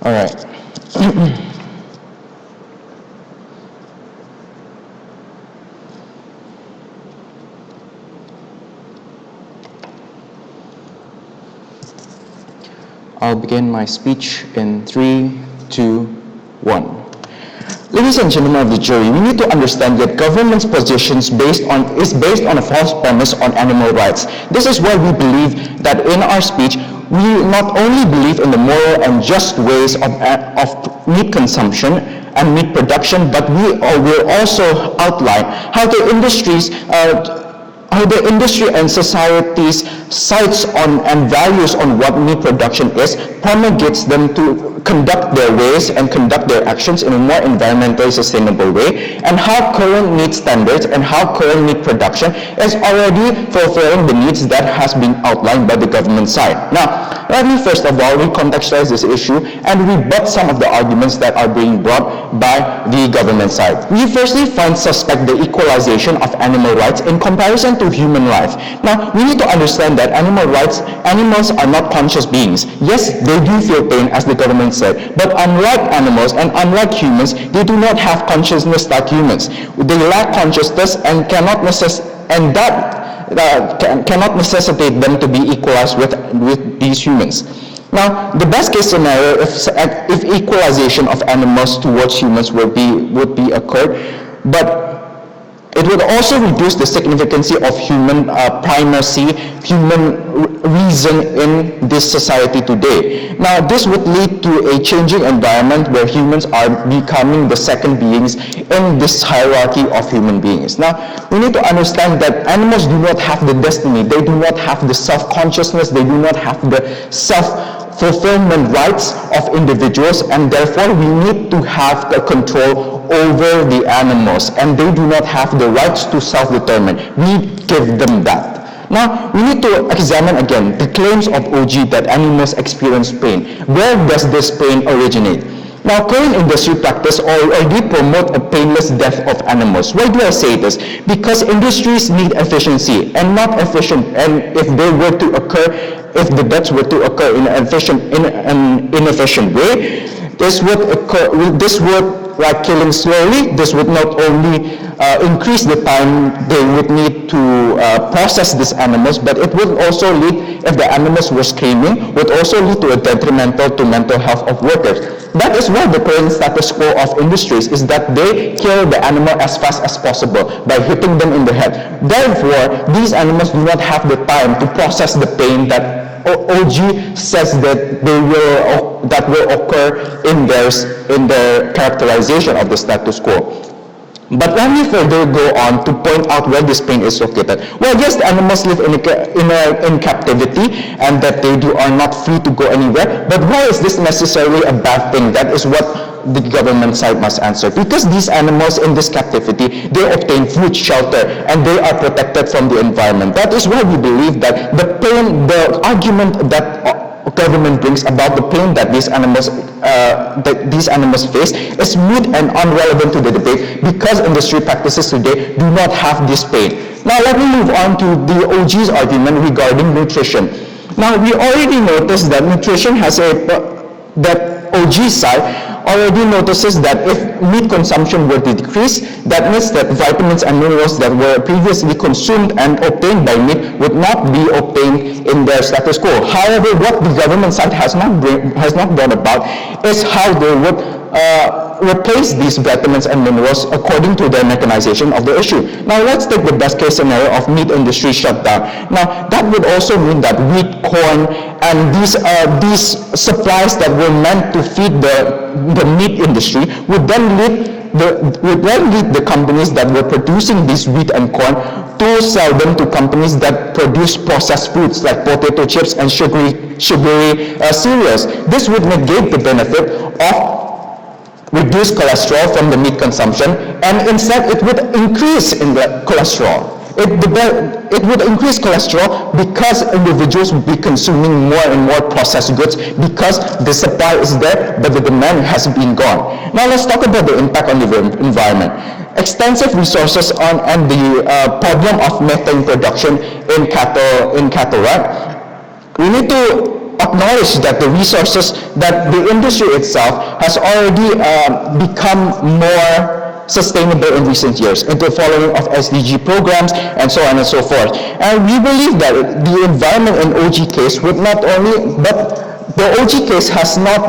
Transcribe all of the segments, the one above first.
All right. I'll begin my speech in 3, 2, 1. Ladies and gentlemen of the jury, we need to understand that government's positions is based on a false premise on animal rights. This is why we believe that in our speech, we not only believe in the moral and just ways of meat consumption and meat production, but we will also outline how the industry and society's sights on and values on what meat production is promulgates them to conduct their ways and conduct their actions in a more environmentally sustainable way, and how current meat standards and how current meat production is already fulfilling the needs that has been outlined by the government side. Now, let me first of all recontextualize this issue and rebut some of the arguments that are being brought by the government side. We firstly find suspect the equalization of animal rights in comparison to human life. Now, we need to understand that animals are not conscious beings. Yes, they do feel pain, as the government said, but unlike animals and unlike humans, they do not have consciousness like humans. They lack consciousness and cannot necessitate them to be equalized with these humans. Now, the best case scenario, if equalization of animals towards humans would be occurred, but it would also reduce the significance of human primacy, human reason in this society today. Now, this would lead to a changing environment where humans are becoming the second beings in this hierarchy of human beings. Now, we need to understand that animals do not have the destiny, they do not have the self-consciousness, they do not have the self-fulfillment rights of individuals, and therefore we need to have the control over the animals, and they do not have the rights to self-determine. We give them that. Now, we need to examine again the claims of OG that animals experience pain. Where does this pain originate? Now, current industry practice already promote a painless death of animals. Why do I say this? Because industries need efficiency and not efficient. And if the deaths were to occur in an inefficient way, this would like killing slowly. This would not only increase the time they would need to process these animals, but it would also lead, if the animals were screaming, would also lead to a detrimental to mental health of workers. That is why the current status quo of industries is that they kill the animal as fast as possible by hitting them in the head. Therefore, these animals do not have the time to process the pain that OG says that will occur in their characterization of the status quo. But let me further go on to point out where this pain is located. Well, yes, the animals live in captivity and that they are not free to go anywhere. But why is this necessarily a bad thing? That is what the government side must answer. Because these animals in this captivity, they obtain food, shelter, and they are protected from the environment. That is why we believe that the argument that government brings about the pain that these animals face is moot and irrelevant to the debate, because industry practices today do not have this pain. Now, let me move on to the OG's argument regarding nutrition. Now, we already noticed that nutrition has that OG side already notices that if meat consumption were to decrease, that means that vitamins and minerals that were previously consumed and obtained by meat would not be obtained in their status quo. However, what the government side has not brought about is how they would replace these vitamins and minerals according to their mechanization of the issue. Now, let's take the best case scenario of meat industry shutdown. Now, that would also mean that wheat, corn, and these supplies that were meant to feed the meat industry would then lead the companies that were producing this wheat and corn to sell them to companies that produce processed foods like potato chips and sugary cereals. This would negate the benefit of reduced cholesterol from the meat consumption, and instead it would increase in the cholesterol. It would increase cholesterol because individuals would be consuming more and more processed goods because the supply is there but the demand has been gone. Now, let's talk about the impact on the environment. Extensive resources and the problem of methane production in cattle, right? We need to acknowledge that the resources, that the industry itself has already become more sustainable in recent years into following of SDG programs and so on and so forth. And we believe that the environment in OG case would not only, but the OG case has not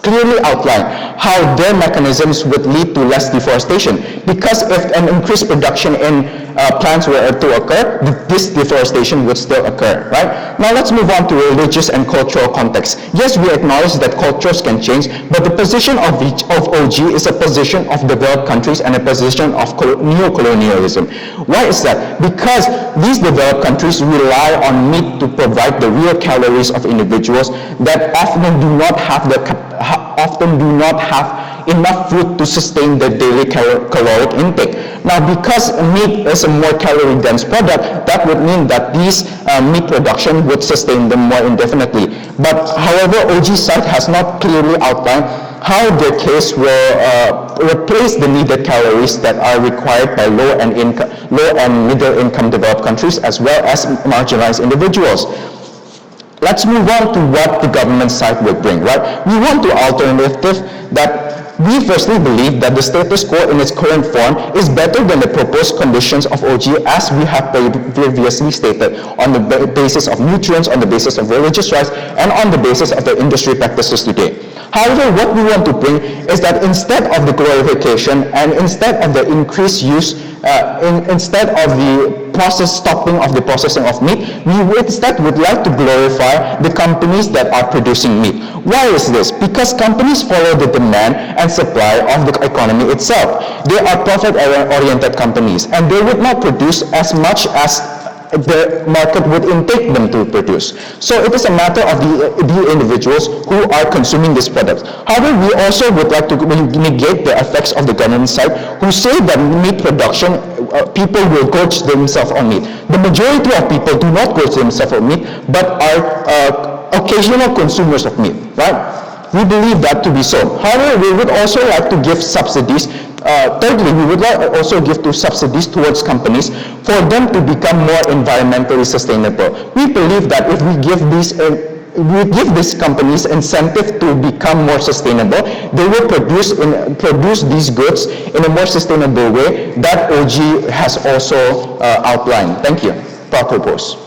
clearly outlined how their mechanisms would lead to less deforestation. Because if an increased production in plants were to occur, this deforestation would still occur, right? Now let's move on to religious and cultural context. Yes, we acknowledge that cultures can change, but the position of OG is a position of developed countries and a position of neo-colonialism. Why is that? Because these developed countries rely on meat to provide the real calories of individuals that often do not have enough food to sustain their daily caloric intake. Now, because meat is a more calorie-dense product, that would mean that these meat production would sustain them more indefinitely. But however, OG site has not clearly outlined how their case will replace the needed calories that are required by low and middle income developed countries as well as marginalized individuals. Let's move on to what the government side would bring, right? We want to alternative that we firstly believe that the status quo in its current form is better than the proposed conditions of OG, as we have previously stated, on the basis of nutrients, on the basis of religious rights, and on the basis of the industry practices today. However, what we want to bring is that instead of the glorification and instead of the increased use, instead of the stopping of the processing of meat, we instead would like to glorify the companies that are producing meat. Why is this? Because companies follow the demand and supply of the economy itself. They are profit-oriented companies, and they would not produce as much as the market would intake them to produce. So it is a matter of the individuals who are consuming these products. However, we also would like to negate the effects of the government side who say that meat production, people will gorge themselves on meat. The majority of people do not gorge themselves on meat, but are occasional consumers of meat, right? We believe that to be so. However, we would also like to give subsidies. Thirdly, we would like also give subsidies towards companies for them to become more environmentally sustainable. We believe that if we give these companies incentive to become more sustainable, they will produce these goods in a more sustainable way that OG has also outlined. Thank you. Propose.